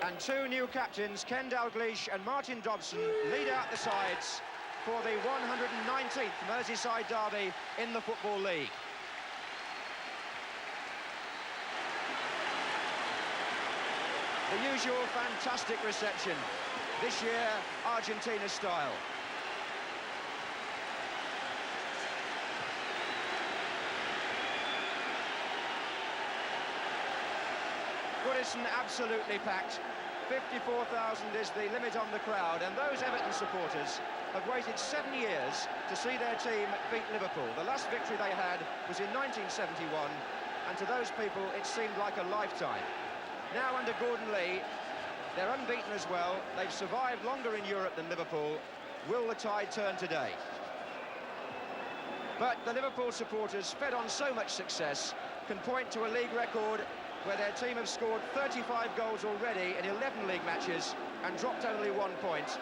And two new captains, Ken Dalglish and Martin Dobson, lead out the sides for the 119th Merseyside derby in the Football League. The usual fantastic reception, this year Argentina style. Goodison absolutely packed. 54,000 is the limit on the crowd, and those Everton supporters have waited 7 years to see their team beat Liverpool. The last victory they had was in 1971, and to those people it seemed like a lifetime. Now under Gordon Lee, they're unbeaten as well. They've survived longer in Europe than Liverpool. Will the tide turn today? But the Liverpool supporters, fed on so much success, can point to a league record where their team have scored 35 goals already in 11 league matches and dropped only 1 point.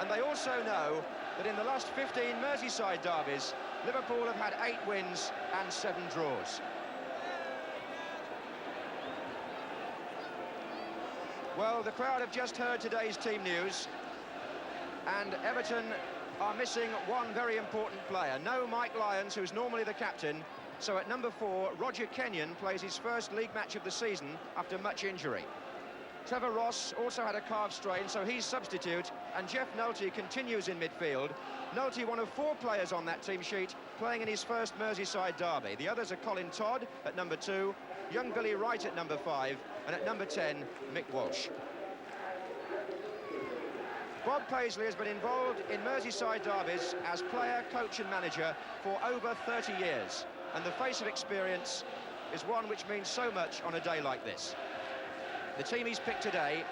And they also know that in the last 15 Merseyside derbies, Liverpool have had 8 wins and 7 draws. Well, the crowd have just heard today's team news, and Everton are missing one very important player. No Mike Lyons, who's normally the captain. So at number 4, Roger Kenyon plays his first league match of the season after much injury. Trevor Ross also had a calf strain, so he's substitute, and Jeff Nolte continues in midfield. Nolte, one of 4 players on that team sheet, playing in his first Merseyside derby. The others are Colin Todd at number 2, young Billy Wright at number 5, and at number 10, Mick Walsh. Bob Paisley has been involved in Merseyside derbies as player, coach and manager for over 30 years. And the face of experience is one which means so much on a day like this. The team he's picked today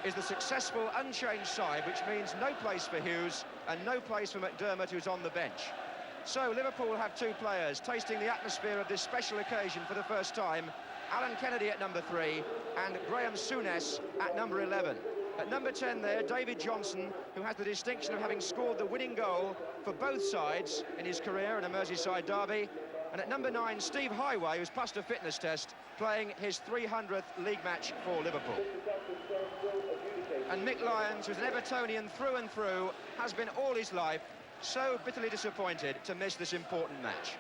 is the successful unchanged side, which means no place for Hughes and no place for McDermott, who's on the bench. So Liverpool have 2 players tasting the atmosphere of this special occasion for the first time. Alan Kennedy at number 3 and Graham Souness at number 11. At number 10 there, David Johnson, who has the distinction of having scored the winning goal for both sides in his career in a Merseyside derby. And at number 9, Steve Highway, who's passed a fitness test, playing his 300th league match for Liverpool. And Mick Lyons, who's an Evertonian through and through, has been all his life so bitterly disappointed to miss this important match.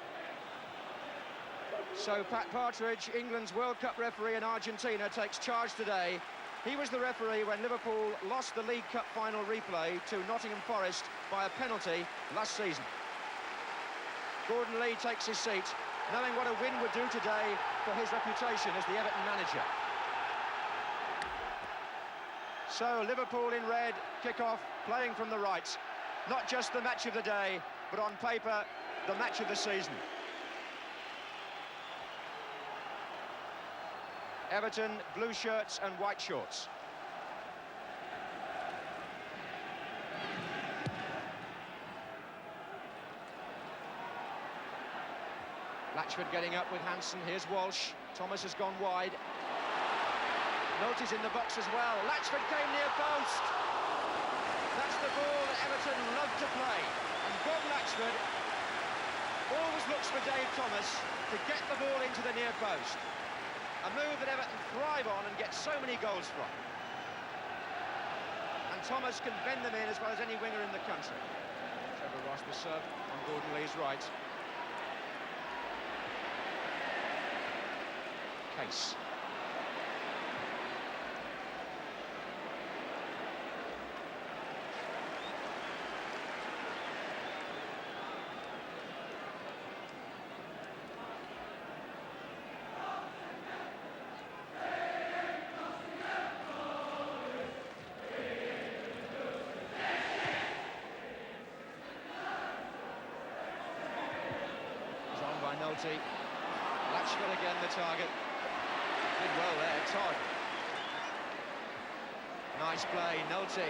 So Pat Partridge, England's World Cup referee in Argentina, takes charge today. He was the referee when Liverpool lost the League Cup final replay to Nottingham Forest by a penalty last season. Gordon Lee takes his seat, knowing what a win would do today for his reputation as the Everton manager. So Liverpool in red, kick-off, playing from the right. Not just the match of the day, but on paper, the match of the season. Everton, blue shirts and white shorts. Latchford getting up with Hansen. Here's Walsh. Thomas has gone wide. Nolte's in the box as well. Latchford came near post. That's the ball that Everton love to play. And Bob Latchford always looks for Dave Thomas to get the ball into the near post. A move that Everton thrive on and get so many goals from. And Thomas can bend them in as well as any winger in the country. Trevor Ross the serve on Gordon Lee's right. Case. He's on by Nolte. Latchford again the target. Did well there, Todd. Nice play, Nolte.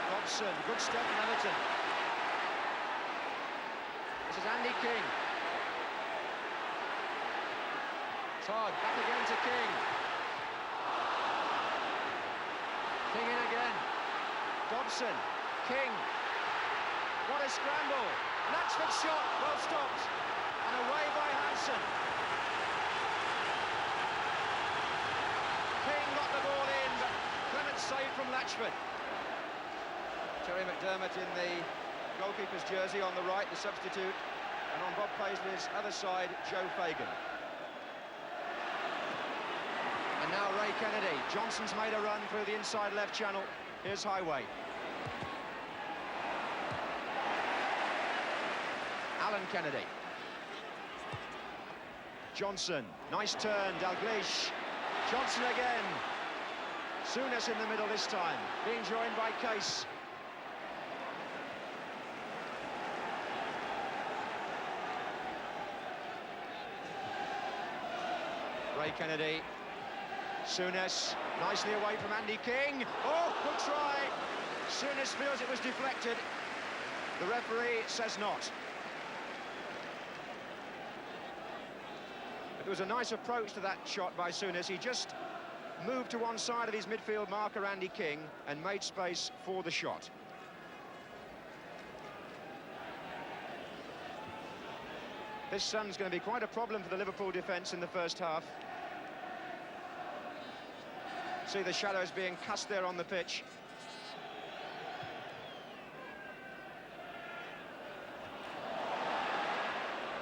Dobson, good step from Everton. This is Andy King. Todd, back again to King. King in again. Dobson, King. What a scramble. Latchford's shot, well stopped. And away by Hansen. King got the ball in, Latchford. Terry McDermott in the goalkeeper's jersey on the right, the substitute. And on Bob Paisley's other side, Joe Fagan. And now Ray Kennedy. Johnson's made a run through the inside left channel. Here's Highway. Alan Kennedy. Johnson, nice turn, Dalglish. Johnson again. Souness in the middle this time, being joined by Case. Ray Kennedy. Souness, nicely away from Andy King. Oh, good try. Souness feels it was deflected. The referee says not. It was a nice approach to that shot by Souness. He just moved to one side of his midfield marker, Andy King, and made space for the shot. This sun's going to be quite a problem for the Liverpool defence in the first half. See the shadows being cast there on the pitch.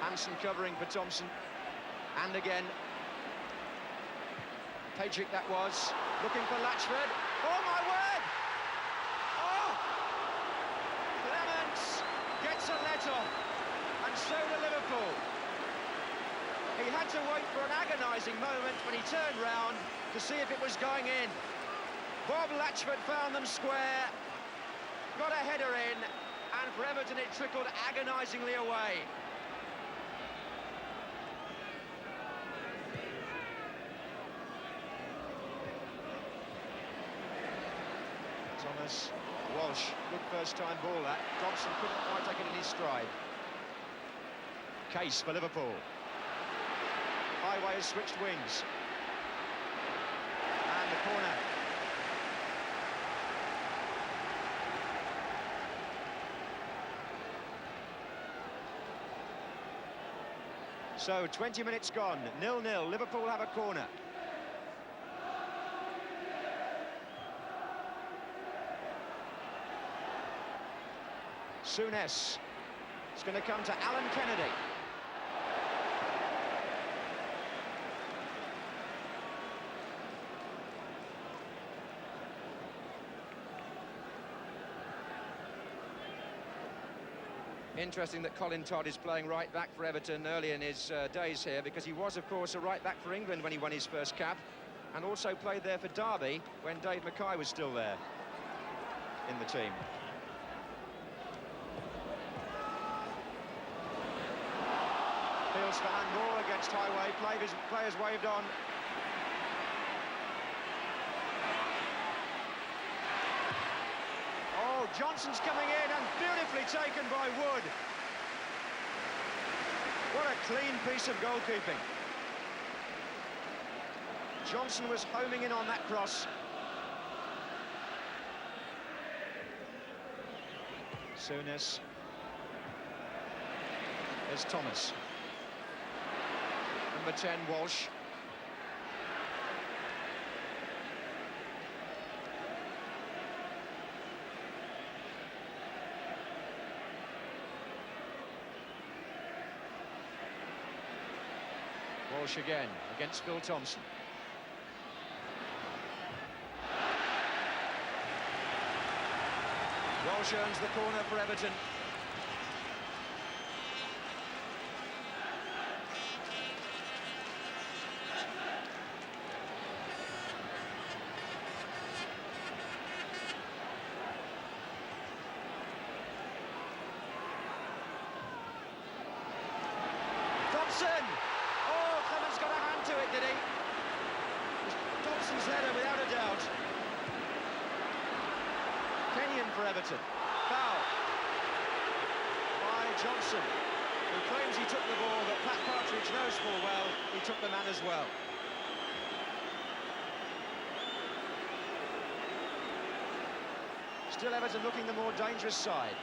Hansen covering for Thompson. And again, Patrick that was, looking for Latchford. Oh my word! Oh! Clements gets a let off, and so do Liverpool. He had to wait for an agonising moment when he turned round to see if it was going in. Bob Latchford found them square, got a header in, and for Everton it trickled agonisingly away. Thomas, Walsh, good first-time ball that. Dobson couldn't quite take it in his stride. Case for Liverpool. Highway has switched wings. And the corner. So, 20 minutes gone, 0-0, Liverpool have a corner. Souness. It's going to come to Alan Kennedy. Interesting that Colin Todd is playing right back for Everton early in his days here, because he was, of course, a right back for England when he won his first cap, and also played there for Derby when Dave Mackay was still there in the team. Feels for handball against Highway. Players waved on. Oh, Johnson's coming in and beautifully taken by Wood. What a clean piece of goalkeeping. Johnson was homing in on that cross. Souness. There's Thomas. Number 10, Walsh. Walsh again, against Phil Thompson. Walsh earns the corner for Everton. Oh, Clements got a hand to it, did he? Dobson's header, without a doubt. Kenyon for Everton. Foul by Johnson, who claims he took the ball, but Pat Partridge knows full well he took the man as well. Still Everton looking the more dangerous side.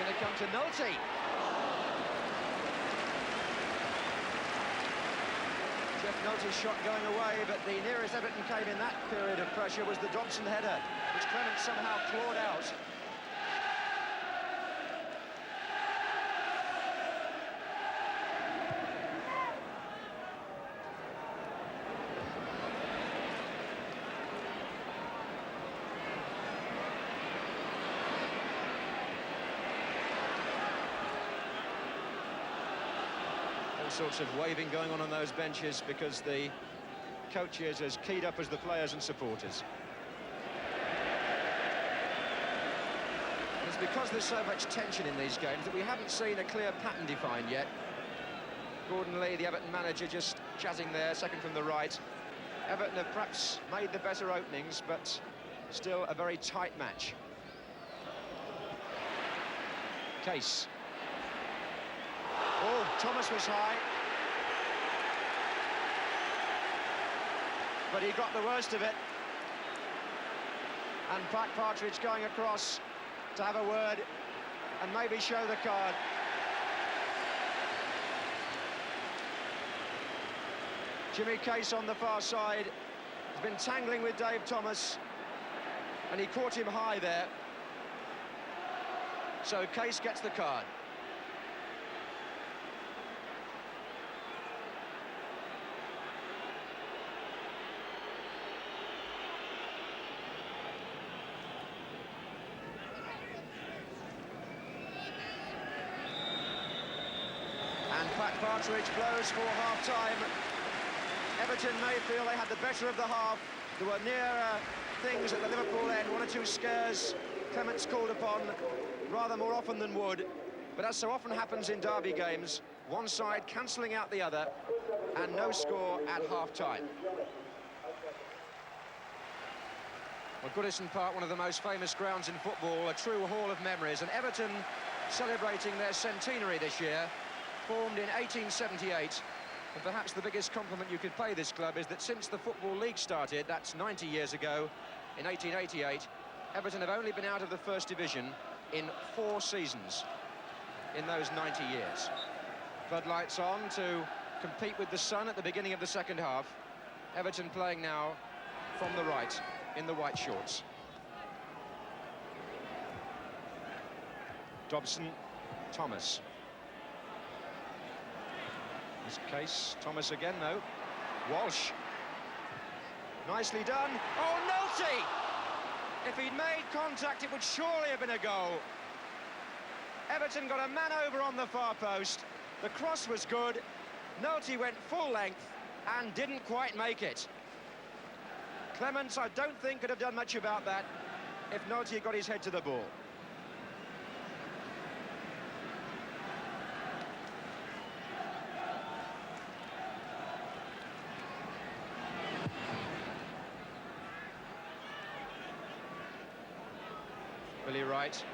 going to come to Nolte. Jeff Nolte's shot going away, but the nearest Everton came in that period of pressure was the Dobson header, which Clement somehow clawed out. All sorts of waving going on those benches because the coach is as keyed up as the players and supporters. It's because there's so much tension in these games that we haven't seen a clear pattern defined yet. Gordon Lee, the Everton manager, just jazzing there, second from the right. Everton have perhaps made the better openings, but still a very tight match. Case. Oh, Thomas was high. But he got the worst of it. And Pat Partridge going across to have a word and maybe show the card. Jimmy Case on the far side has been tangling with Dave Thomas, and he caught him high there. So Case gets the card. And Pat Partridge blows for half-time. Everton may feel they had the better of the half. There were nearer things at the Liverpool end, one or two scares Clement's called upon rather more often than would. But as so often happens in derby games, one side cancelling out the other, and no score at half-time. Well, Goodison Park, one of the most famous grounds in football, a true hall of memories, and Everton celebrating their centenary this year. Formed in 1878, and perhaps the biggest compliment you could pay this club is that since the Football League started, that's 90 years ago, in 1888, Everton have only been out of the First Division in 4 seasons in those 90 years. Floodlights on to compete with the sun at the beginning of the second half. Everton playing now from the right in the white shorts. Dobson, Thomas. This Case, Thomas again though. Walsh. Nicely done. Oh, Nolte! If he'd made contact, it would surely have been a goal. Everton got a man over on the far post. The cross was good. Nolte went full length and didn't quite make it. Clements, I don't think, could have done much about that if Nolte had got his head to the ball. Billy Wright.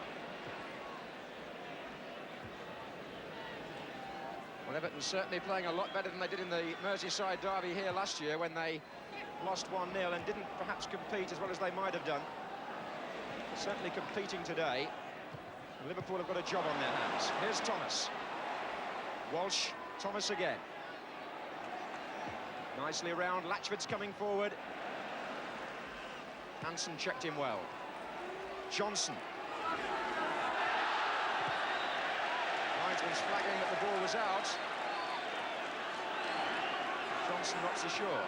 Well, Everton certainly playing a lot better than they did in the Merseyside derby here last year when they lost 1-0 and didn't perhaps compete as well as they might have done. Certainly competing today. Liverpool have got a job on their hands. Here's Thomas. Walsh, Thomas again. Nicely around, Latchford's coming forward. Hansen checked him well. Johnson. Linesman's flagging that the ball was out. Johnson knocks ashore.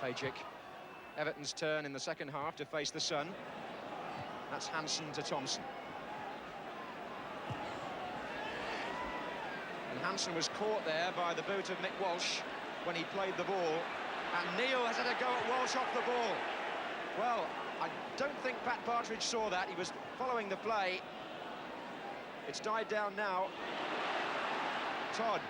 Pajic. Everton's turn in the second half to face the sun. That's Hansen to Thompson. And Hansen was caught there by the boot of Mick Walsh when he played the ball. And Neil has had a go at Walsh off the ball. Well, I don't think Pat Partridge saw that. He was following the play. It's died down now. Todd.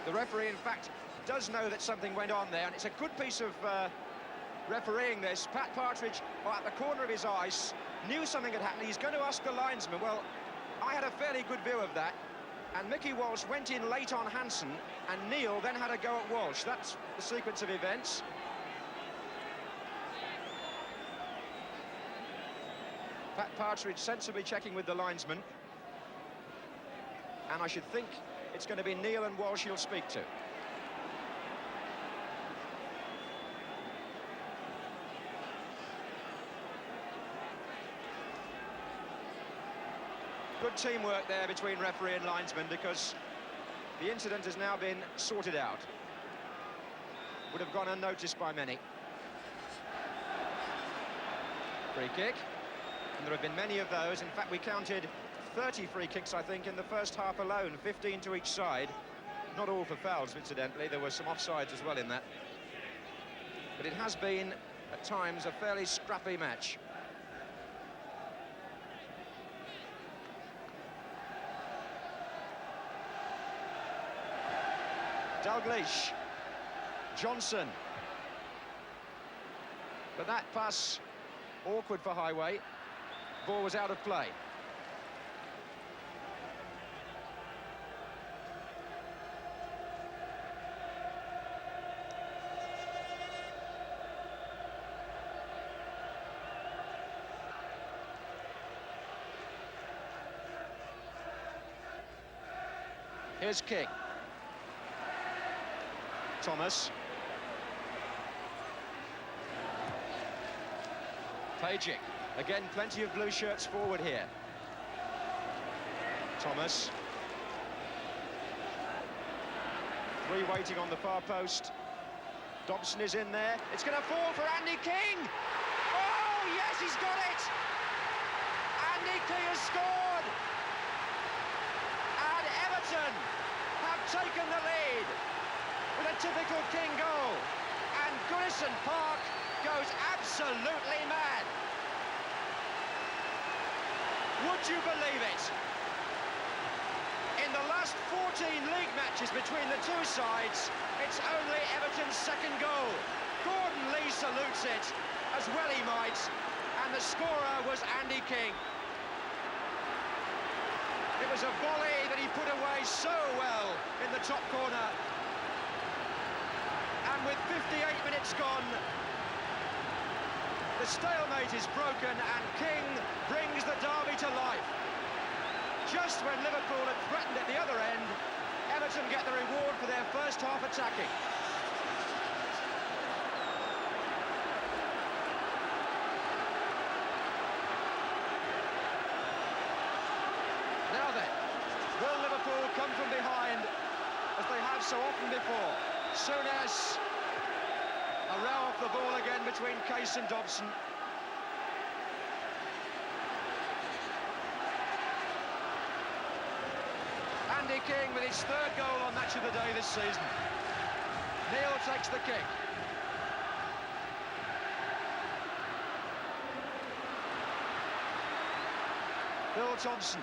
The referee, in fact, does know that something went on there, and it's a good piece of refereeing this. Pat Partridge, at the corner of his eyes, knew something had happened. He's going to ask the linesman. Well, I had a fairly good view of that, and Mickey Walsh went in late on Hansen, and Neil then had a go at Walsh. That's the sequence of events. Pat Partridge sensibly checking with the linesman, and I should think it's going to be Neil and Walsh he'll speak to. Good teamwork there between referee and linesman, because the incident has now been sorted out. Would have gone unnoticed by many. Free kick, and there have been many of those. In fact, we counted 30 free kicks, I think, in the first half alone, 15 to each side. Not all for fouls, incidentally. There were some offsides as well in that. But it has been, at times, a fairly scrappy match. Dalglish, Johnson, but that pass awkward for Highway. Ball was out of play. Here's King. Thomas. Pajic. Again, plenty of blue shirts forward here. Thomas. Three waiting on the far post. Dobson is in there. It's going to fall for Andy King. Oh, yes, he's got it. Andy King has scored. And Everton have taken the lead with a typical King goal, and Goodison Park goes absolutely mad. Would you believe it? In the last 14 league matches between the two sides, it's only Everton's second goal. Gordon Lee salutes it, as well he might, and the scorer was Andy King. It was a volley that he put away so well in the top corner. And with 58 minutes gone, the stalemate is broken and King brings the derby to life. Just when Liverpool had threatened at the other end, Everton get the reward for their first half attacking. Now then, will Liverpool come from behind as they have so often before? Souness, a row off the ball again between Case and Dobson. Andy King with his third goal on Match of the Day this season. Neil takes the kick. Phil Thompson.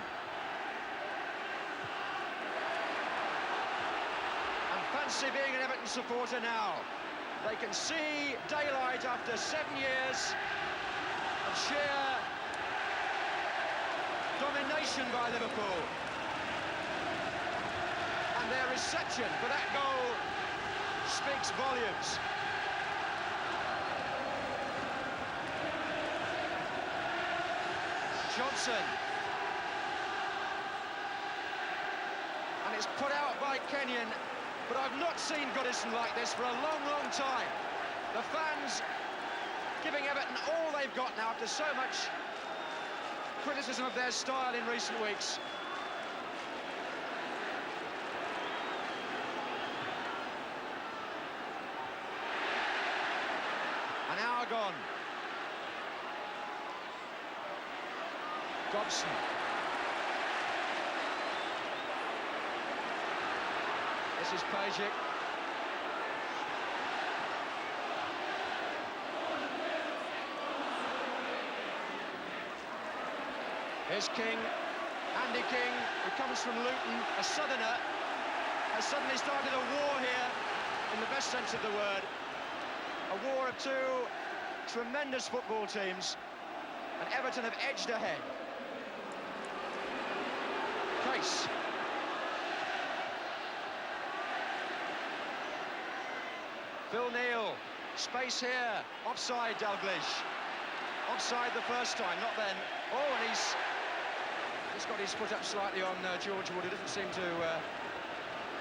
Fancy being an Everton supporter now. They can see daylight after 7 years of sheer domination by Liverpool. And their reception for that goal speaks volumes. Johnson. And it's put out by Kenyon. But I've not seen Goodison like this for a long, long time. The fans giving Everton all they've got now after so much criticism of their style in recent weeks. An hour gone. Dobson. This is Pajic. Here's King, Andy King, who comes from Luton, a southerner, has suddenly started a war here in the best sense of the word. A war of two tremendous football teams, and Everton have edged ahead. Case. Phil Neal, space here, offside Dalglish. Offside the first time, not then. Oh, and he's got his foot up slightly on George Wood, who doesn't seem to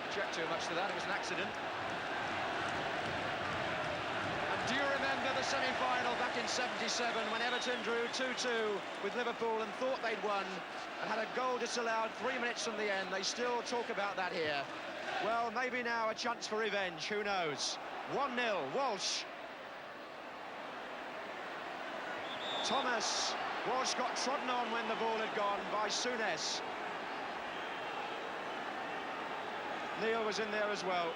object too much to that. It was an accident. And do you remember the semi-final back in '77 when Everton drew 2-2 with Liverpool and thought they'd won and had a goal disallowed 3 minutes from the end? They still talk about that here. Well, maybe now a chance for revenge, who knows? 1-0, Walsh. Thomas. Walsh got trodden on when the ball had gone by Souness. Neal was in there as well.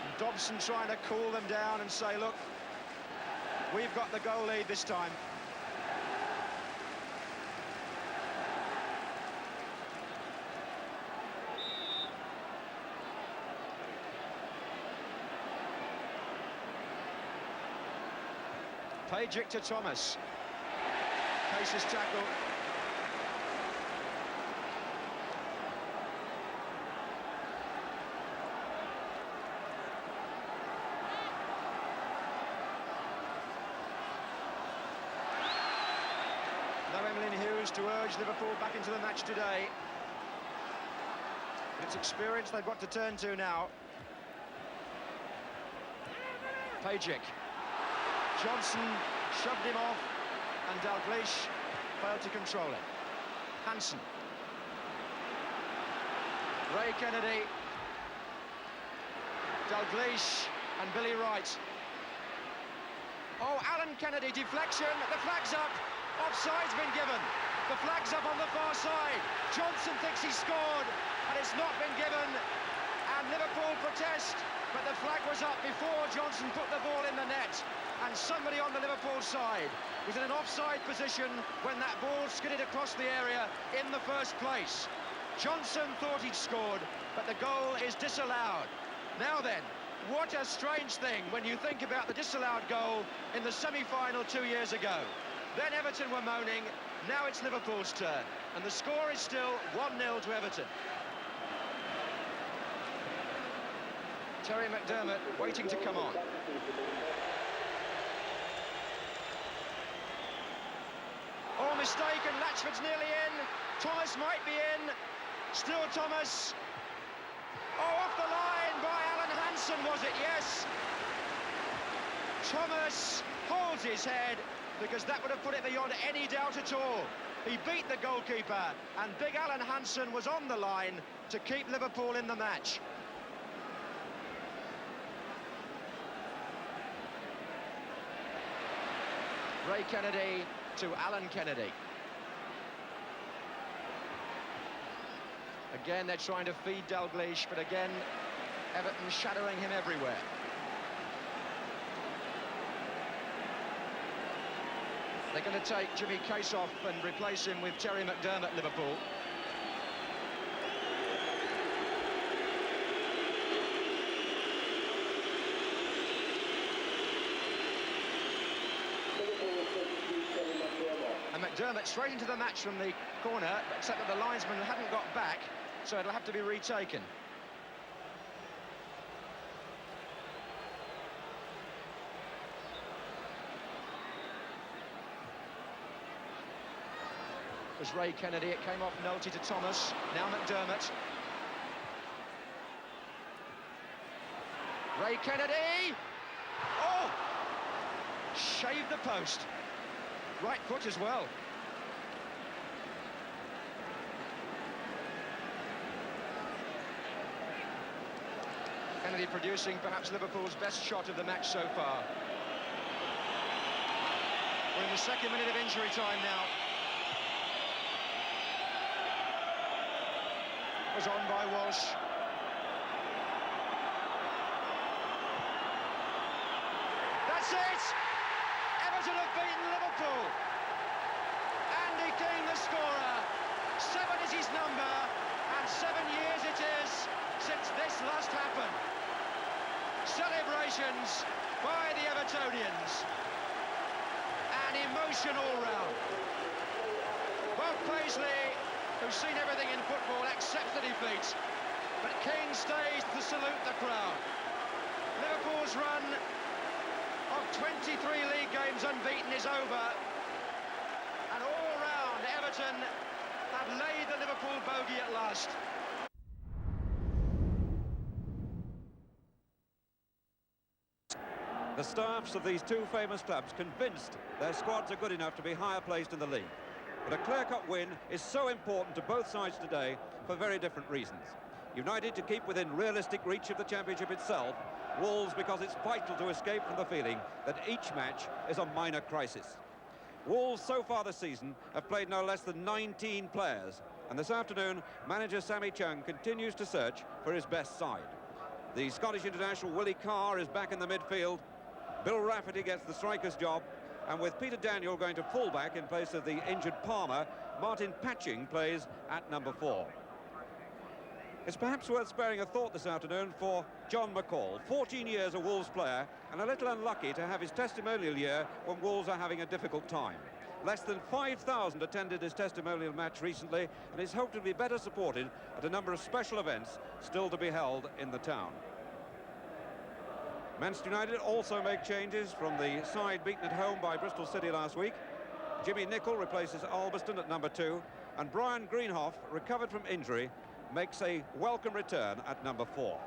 And Dobson trying to cool them down and say, look, we've got the goal lead this time. Pajic to Thomas. Case's tackle. No Emlyn Hughes to urge Liverpool back into the match today. It's experience they've got to turn to now. Pajic. Johnson shoved him off, and Dalglish failed to control it. Hansen. Ray Kennedy. Dalglish and Billy Wright. Oh, Alan Kennedy, deflection, the flag's up. Offside's been given. The flag's up on the far side. Johnson thinks he scored, and it's not been given. And Liverpool protest, but the flag was up before Johnson put the ball in the net. And somebody on the Liverpool side was in an offside position when that ball skidded across the area in the first place. Johnson thought he'd scored, but the goal is disallowed. Now then, what a strange thing when you think about the disallowed goal in the semi-final 2 years ago. Then Everton were moaning, now it's Liverpool's turn, and the score is still 1-0 to Everton. Terry McDermott waiting to come on. Oh, mistake, and Latchford's nearly in. Thomas might be in. Still Thomas. Oh, off the line by Alan Hansen, was it? Yes. Thomas holds his head, because that would have put it beyond any doubt at all. He beat the goalkeeper, and big Alan Hansen was on the line to keep Liverpool in the match. Ray Kennedy to Alan Kennedy. Again, they're trying to feed Dalglish, but again, Everton shadowing him everywhere. They're going to take Jimmy Case off and replace him with Terry McDermott, Liverpool. And McDermott straight into the match from the corner, except that the linesman hadn't got back, so it'll have to be retaken. It was Ray Kennedy, it came off Nolte to Thomas, now McDermott. Ray Kennedy! Oh! Shaved the post. Right foot as well. Kennedy producing perhaps Liverpool's best shot of the match so far. We're in the second minute of injury time now. Was on by Walsh. That's it! Everton have beaten Liverpool. Andy Keane, the scorer. 7 is his number. And 7 years it is since this last happened. Celebrations by the Evertonians. And emotion all round. Bob Paisley, who's seen everything in football, accepts the defeat. But King stays to salute the crowd. Liverpool's run of 23 league games unbeaten is over. And all round, Everton have laid the Liverpool bogey at last. The staffs of these two famous clubs convinced their squads are good enough to be higher placed in the league. But a clear-cut win is so important to both sides today for very different reasons. United to keep within realistic reach of the championship itself, Wolves because it's vital to escape from the feeling that each match is a minor crisis. Wolves so far this season have played no less than 19 players, and this afternoon manager Sammy Chung continues to search for his best side. The Scottish international Willie Carr is back in the midfield. Bill Rafferty gets the striker's job, and with Peter Daniel going to full-back in place of the injured Palmer, Martin Patching plays at number 4. It's perhaps worth sparing a thought this afternoon for John McCall, 14 years a Wolves player, and a little unlucky to have his testimonial year when Wolves are having a difficult time. Less than 5,000 attended his testimonial match recently, and is hoped to be better supported at a number of special events still to be held in the town. Manchester United also make changes from the side beaten at home by Bristol City last week. Jimmy Nicholl replaces Albiston at number 2, and Brian Greenhoff, recovered from injury, makes a welcome return at number 4.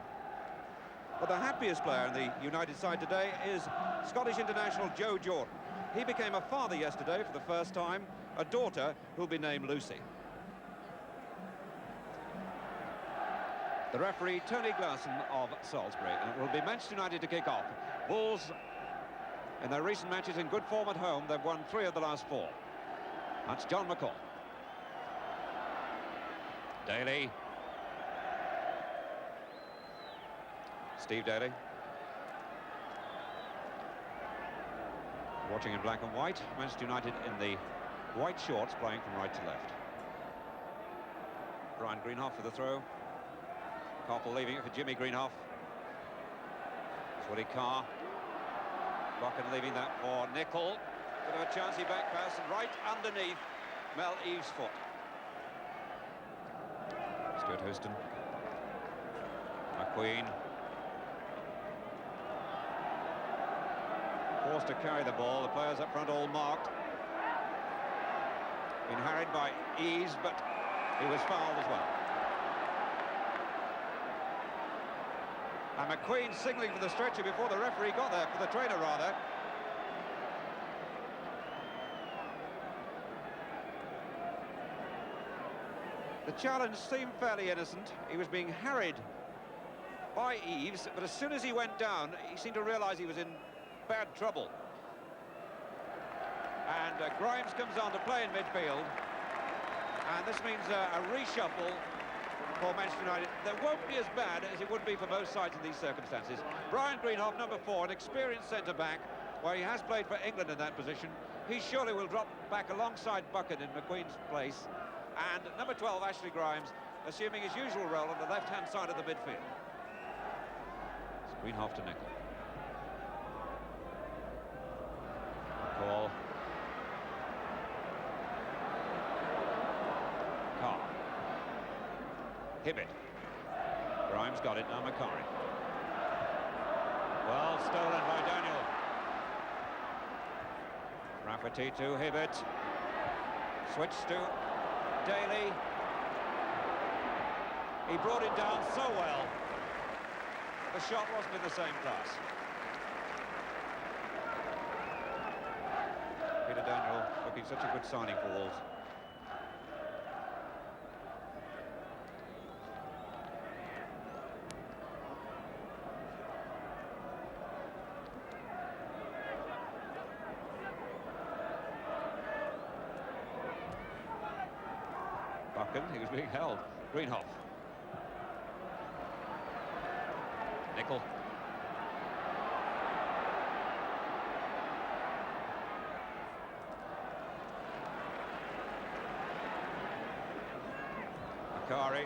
But the happiest player in the United side today is Scottish international Joe Jordan. He became a father yesterday for the first time, a daughter who'll be named Lucy. The referee, Tony Glasson of Salisbury, and it will be Manchester United to kick off. Wolves, in their recent matches in good form at home, they've won 3 of the last 4. That's John McCall. Daly. Steve Daly. Watching in black and white, Manchester United in the white shorts, playing from right to left. Brian Greenhoff for the throw. Koppel leaving it for Jimmy Greenhoff. It's Willie Carr. Buchan leaving that for Nicholl. Bit of a chancy back pass, and right underneath Mel Eves' foot. Stuart Houston. McQueen. Forced to carry the ball, the players up front all marked. Been harried by Eves, but he was fouled as well. And McQueen signalling for the stretcher before the referee got there, for the trainer rather. The challenge seemed fairly innocent. He was being harried by Eves, but as soon as he went down, he seemed to realise he was in bad trouble. And Grimes comes on to play in midfield, and this means a reshuffle for Manchester United that won't be as bad as it would be for most sides in these circumstances. Brian Greenhoff, number 4, an experienced centre-back, where he has played for England in that position. He surely will drop back alongside Buchan in McQueen's place, and number 12, Ashley Grimes, assuming his usual role on the left-hand side of the midfield. It's Greenhoff to Nicholl. Call. Carr. Hibbett. Grimes got it, now Macari. Well stolen by Daniel. Rafferty to Hibbett. Switch to Daly. He brought it down so well. The shot wasn't in the same class. Peter Daniel looking such a good signing for Wolves. Buchan, he was being held. Greenhoff. Nicholl. Macari.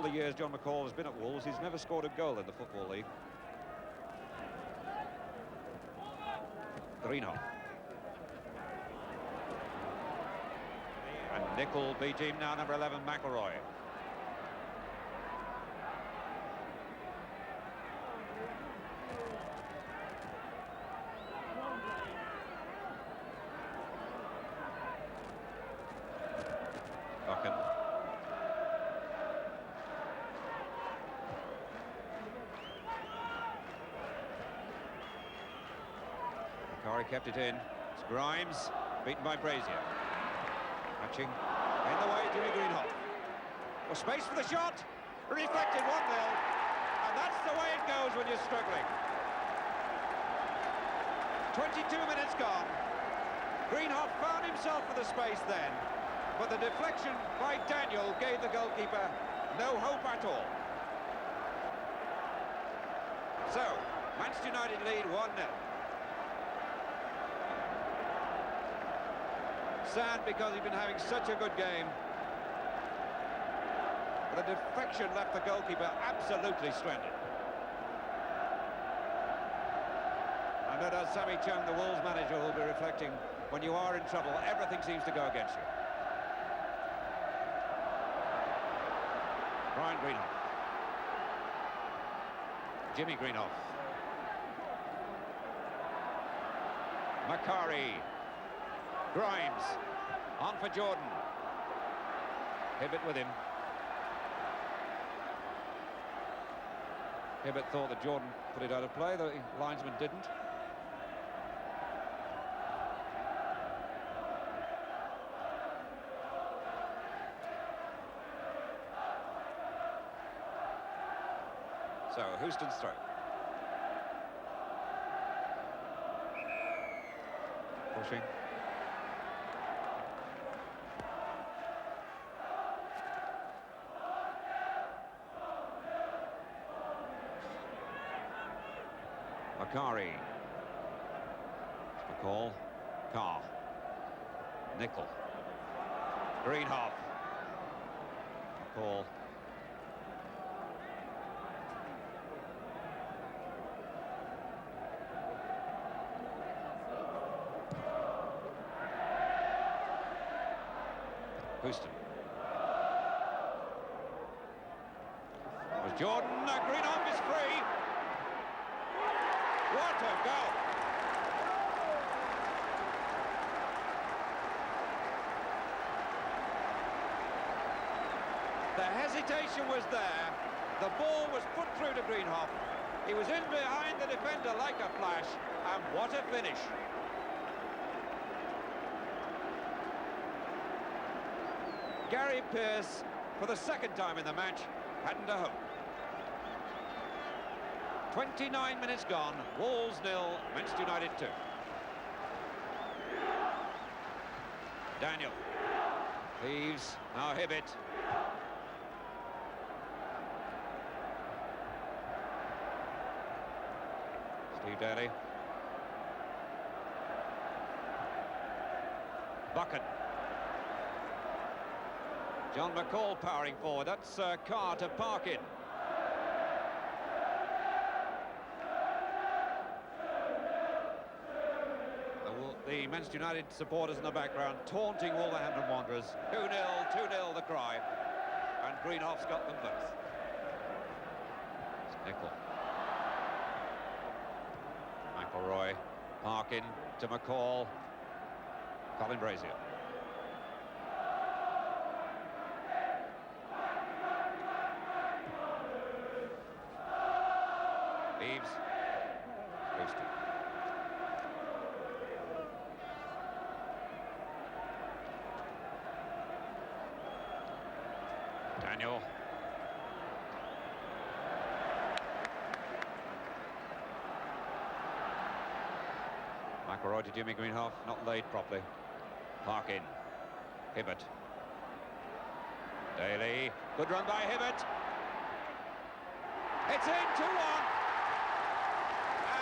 the years John McCall has been at Wolves, he's never scored a goal in the Football League. Greenhoff. And Nickel B team now, number 11, McElroy. Buchan. Macari kept it in. It's Grimes, beaten by Brazier. Catching in the way, Jimmy Greenhoff. Well, space for the shot. Reflected 1-0. And that's the way it goes when you're struggling. 22 minutes gone. Greenhoff found himself for the space then, but the deflection by Daniel gave the goalkeeper no hope at all. So, Manchester United lead 1-0. Sad because he's been having such a good game. But the deflection left the goalkeeper absolutely stranded. I know that Sammy Chung, the Wolves manager, will be reflecting, when you are in trouble, everything seems to go against you. Brian Greenhoff. Jimmy Greenhoff. Macari. Grimes. On for Jordan. Hibbert with him. Hibbert thought that Jordan put it out of play, the linesman didn't. So, Houston's throw. Pushing. Macari. McCall. Carr. Nickel. Greenhoff. McCall. Houston. It was Jordan. Greenhoff is free. What a goal! The hesitation was there. The ball was put through to Greenhoff. He was in behind the defender like a flash, and what a finish. Gary Pearce, for the second time in the match, hadn't a hope. 29 minutes gone, Wolves 0, Manchester United 2. Daniel. Leaves, now Hibbert. Steve Daly. Buchan. John McCall powering forward. That's Carr to Parkin. The Manchester United supporters in the background taunting Wolverhampton Wanderers. 2-0, 2-0 the cry. And Greenhoff's got them both. It's Nickel. McElroy. Parkin to McCall. Colin Brazier. Eves. Houston. Daniel. McElroy to Jimmy Greenhoff, not laid properly. Parkin. Hibbert. Daly. Good run by Hibbert. It's in, 2-1.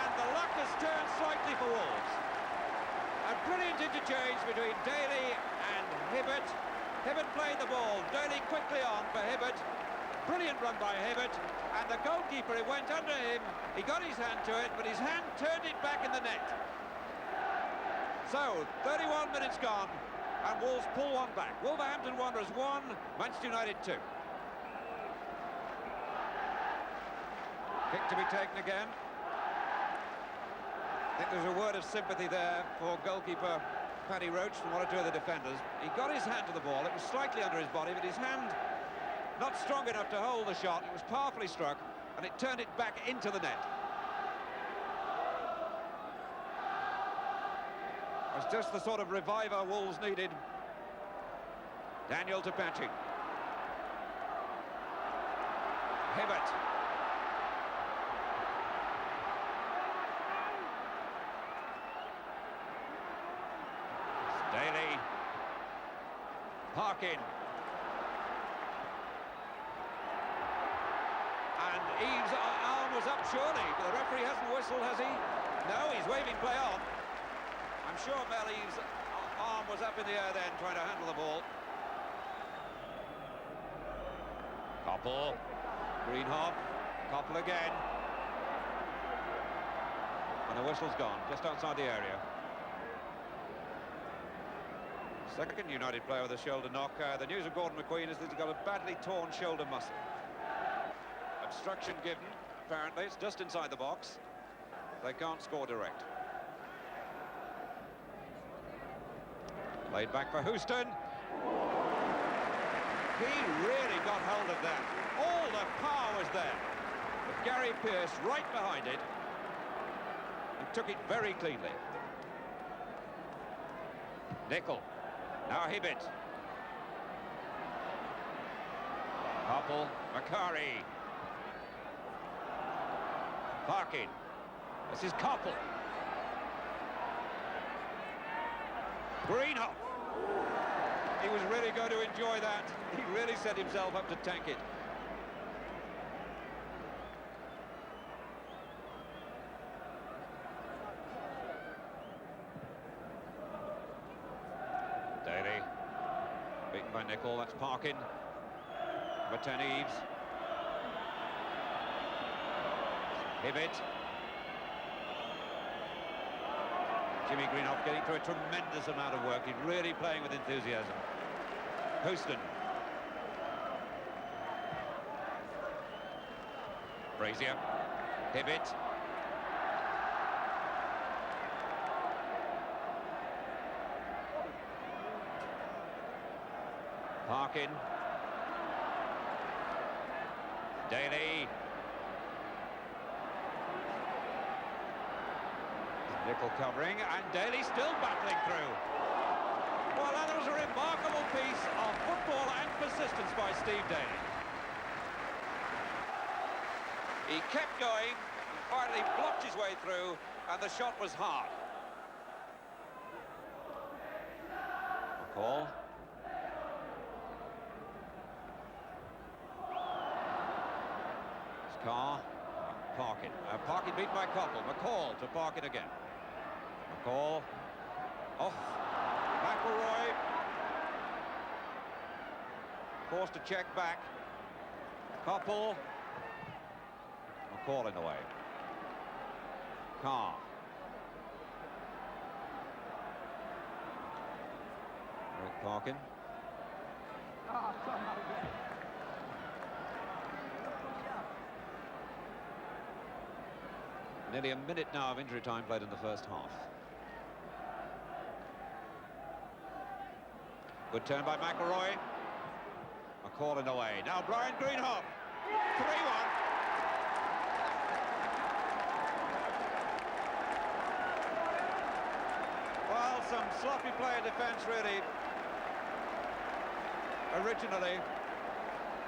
And the luck has turned slightly for Wolves. A brilliant interchange between Daly and Hibbert. Hibbert played the ball. Daly quickly on for Hibbert. Brilliant run by Hibbert, and the goalkeeper, it went under him. He got his hand to it, but his hand turned it back in the net. So, 31 minutes gone, and Wolves pull one back. Wolverhampton Wanderers 1, Manchester United 2. Kick to be taken again. I think there's a word of sympathy there for goalkeeper Paddy Roach from one or two of the defenders. He got his hand to the ball. It was slightly under his body, but his hand not strong enough to hold the shot. It was powerfully struck, and it turned it back into the net. It was just the sort of reviver Wolves needed. Daniel to Patrick. Hibbert. Daly. Parkin. And Eves' arm was up surely, but the referee hasn't whistled, has he? No, he's waving play on. I'm sure Mel Eves' arm was up in the air then, trying to handle the ball. Koppel. Greenhoff. Koppel again. And the whistle's gone, just outside the area. Second United player with a shoulder knock. The news of Gordon McQueen is that he's got a badly torn shoulder muscle. Obstruction given, apparently. It's just inside the box. They can't score direct. Played back for Houston. He really got hold of that. All the power was there. But Gary Pearce right behind it and took it very cleanly. Nickel. Now Hibbert. Koppel. Macari. Parkin. This is Koppel. Greenhoff. He was really going to enjoy that. He really set himself up to tank it. Daly. Beaten by Nickel. That's Parkin. Number 10, Eves. Hibbert. Jimmy Greenhoff getting through a tremendous amount of work. He's really playing with enthusiasm. Houston. Brazier. Hibbert. Parkin. Daly. Nickel covering, and Daly still battling through. Well, that was a remarkable piece of football and persistence by Steve Daly. He kept going, he finally blocked his way through, and the shot was hard. McCall. Carr. Parkin. Parkin beaten by Koppel. McCall to Parkin again. McCall. Off. McElroy. Forced to check back. Koppel. McCall in the way. Carr. Rick Parkin. Nearly a minute now of injury time played in the first half. Good turn by McElroy. McCall in the way. Now Brian Greenhoff. 3-1. Well, some sloppy play in defence, really, originally.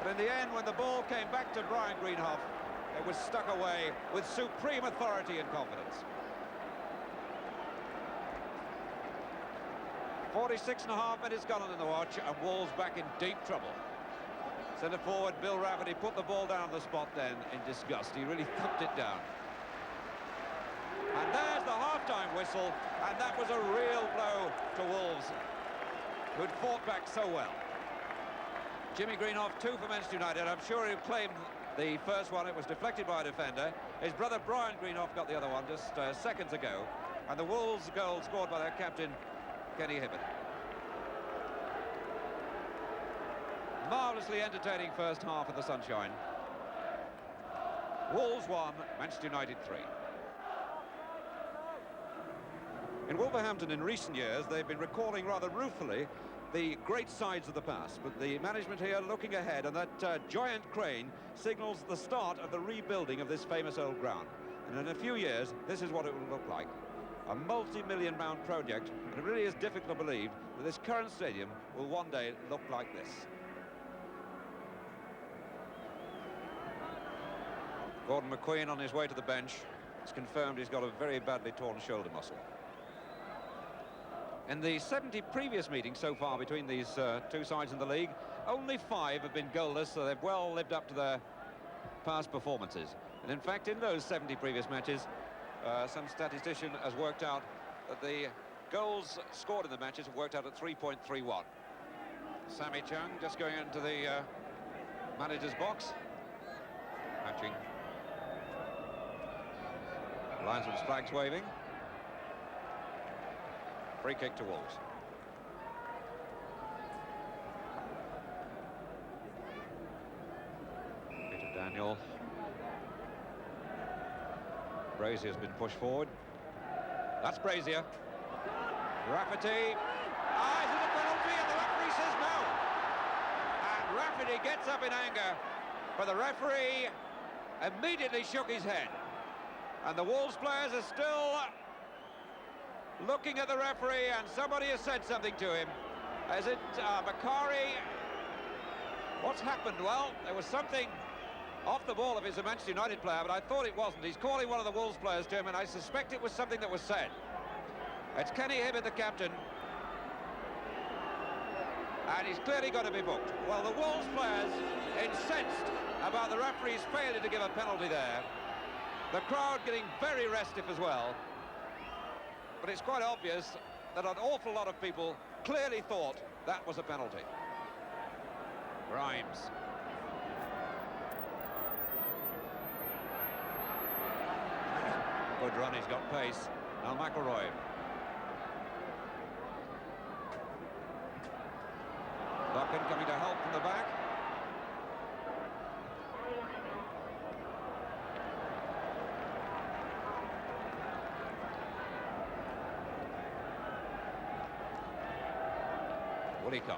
But in the end, when the ball came back to Brian Greenhoff, it was stuck away with supreme authority and confidence. 46.5 minutes gone on in the watch, and Wolves back in deep trouble. Centre forward Bill Rafferty put the ball down on the spot then in disgust. He really thumped it down. And there's the half-time whistle, and that was a real blow to Wolves, who'd fought back so well. Jimmy Greenhoff, 2 for Manchester United. I'm sure he'll claim the first one. It was deflected by a defender. His brother Brian Greenhoff got the other one just seconds ago. And the Wolves goal scored by their captain, Kenny Hibbert. Marvellously entertaining first half of the sunshine. Wolves 1, Manchester United 3. In Wolverhampton in recent years, they've been recalling rather ruefully the great sides of the past, but the management here looking ahead, and that giant crane signals the start of the rebuilding of this famous old ground. And in a few years, this is what it will look like. A multi-million-pound project, and it really is difficult to believe that this current stadium will one day look like this. Gordon McQueen on his way to the bench. It's confirmed he's got a very badly torn shoulder muscle. In the 70 previous meetings so far between these two sides in the league, only 5 have been goalless, so they've well lived up to their past performances. And in fact, in those 70 previous matches, some statistician has worked out that the goals scored in the matches have worked out at 3.31. Sammy Chung just going into the manager's box. Matching. Linesman's flags waving. Free kick to Wolves. Peter Daniel. Brazier's been pushed forward. That's Brazier. Rafferty. Is it a penalty? And the referee says no. And Rafferty gets up in anger, but the referee immediately shook his head. And the Wolves players are still looking at the referee, and somebody has said something to him. Is it Macari? What's happened? Well, there was something off the ball if he's a Manchester United player, but I thought it wasn't. He's calling one of the Wolves players to him, and I suspect it was something that was said. It's Kenny Hibbert, the captain, and he's clearly going to be booked. Well, the Wolves players incensed about the referee's failure to give a penalty there. The crowd getting very restive as well. But it's quite obvious that an awful lot of people clearly thought that was a penalty. Grimes. Good run, he's got pace. Now McElroy. Buchan coming to help from the back. Willicar.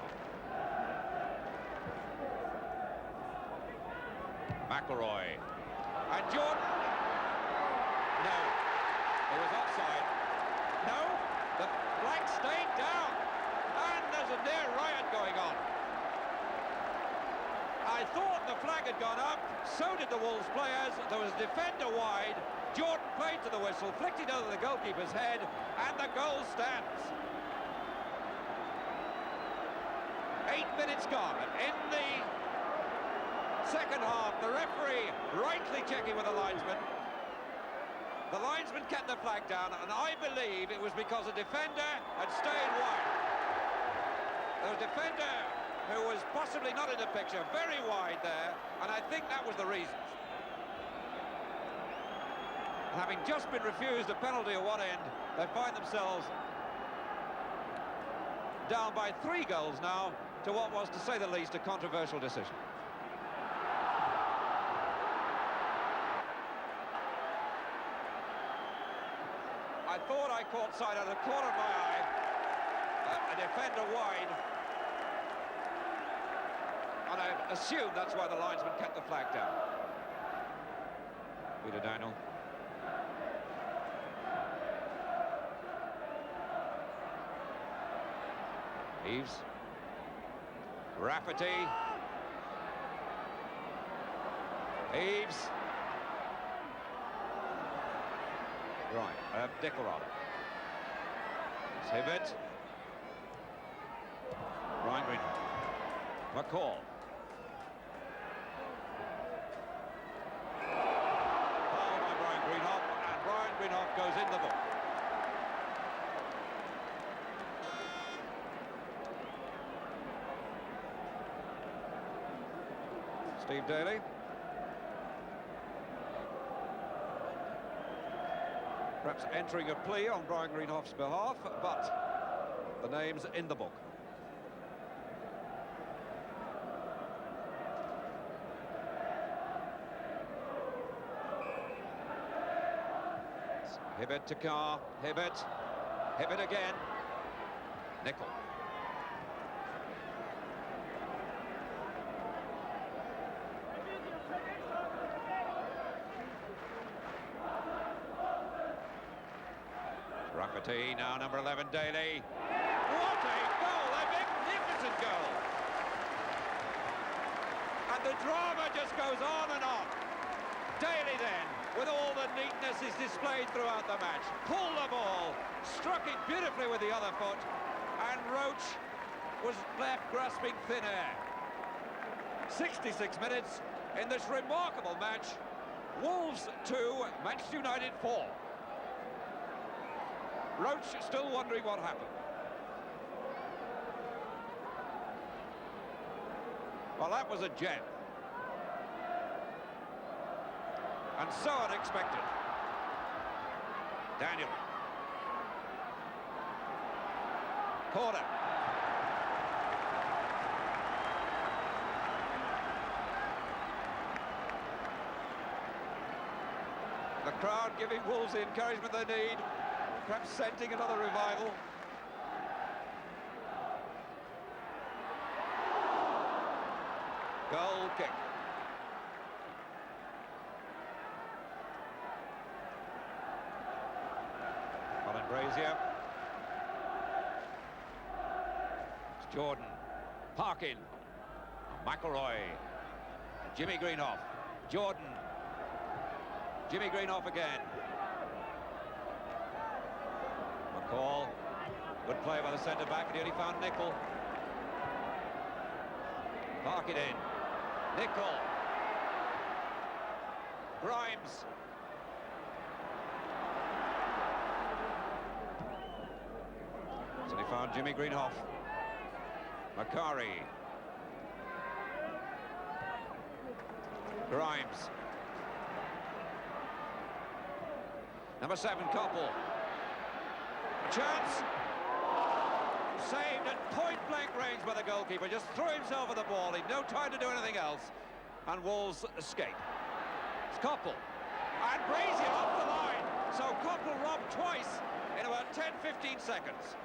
McElroy. And Jordan. No. It was offside. No. The flag stayed down. And there's a near riot going on. I thought the flag had gone up. So did the Wolves players. There was a defender wide. Jordan played to the whistle, flicked it over the goalkeeper's head, and the goal stands. 8 minutes gone. In the second half, the referee rightly checking with the linesman. The linesman kept the flag down, and I believe it was because a defender had stayed wide. There was a defender who was possibly not in the picture, very wide there, and I think that was the reason. Having just been refused a penalty at one end, they find themselves down by 3 goals now to what was, to say the least, a controversial decision. I thought I caught sight out of the corner of my eye, a defender wide, and I assume that's why the linesman kept the flag down. Peter Daniel. Eves. Rafferty. Eves. Right, Decorado. It's Hibbert. Brian Greenhoff. McCall. Foul by Brian Greenhoff, and Brian Greenhoff goes in the book. Steve Daly. Perhaps entering a plea on Brian Greenhoff's behalf, but the name's in the book. Hibbert to Carr, Hibbert again, Nicol. Rafferty, now number 11, Daly. What a goal, a magnificent goal! And the drama just goes on and on. Daly then, with all the neatness is displayed throughout the match, pulled the ball, struck it beautifully with the other foot, and Roach was left grasping thin air. 66 minutes in this remarkable match. Wolves 2, Manchester United 4. Roach still wondering what happened. Well, that was a gem. And so unexpected. Daniel. Corner. The crowd giving Wolves the encouragement they need, perhaps scenting another revival. Goal kick. Brazier. It's Jordan. Parkin. McElroy. Jimmy Greenhoff. Jordan. Jimmy Greenhoff again. McCall. Good play by the centre-back, and he only found Nicol. Park it in. Nicol. Grimes. So he found Jimmy Greenhoff. Macari. Grimes. Number 7, Koppel. A chance. Saved at point-blank range by the goalkeeper. Just threw himself at the ball. He'd no time to do anything else. And Wolves escape. It's Koppel. And Brazier off the line. So Koppel robbed twice in about 10-15 seconds.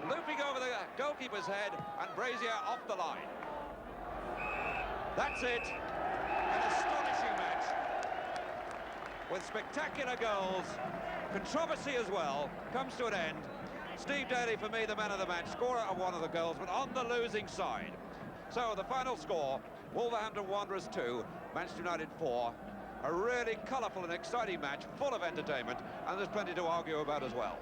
Looping over the goalkeeper's head, and Brazier off the line. That's it. An astonishing match with spectacular goals, controversy as well, comes to an end. Steve Daly, for me, the man of the match, scorer of one of the goals, but on the losing side. So the final score, Wolverhampton Wanderers 2, Manchester United 4. A really colourful and exciting match, full of entertainment, and there's plenty to argue about as well.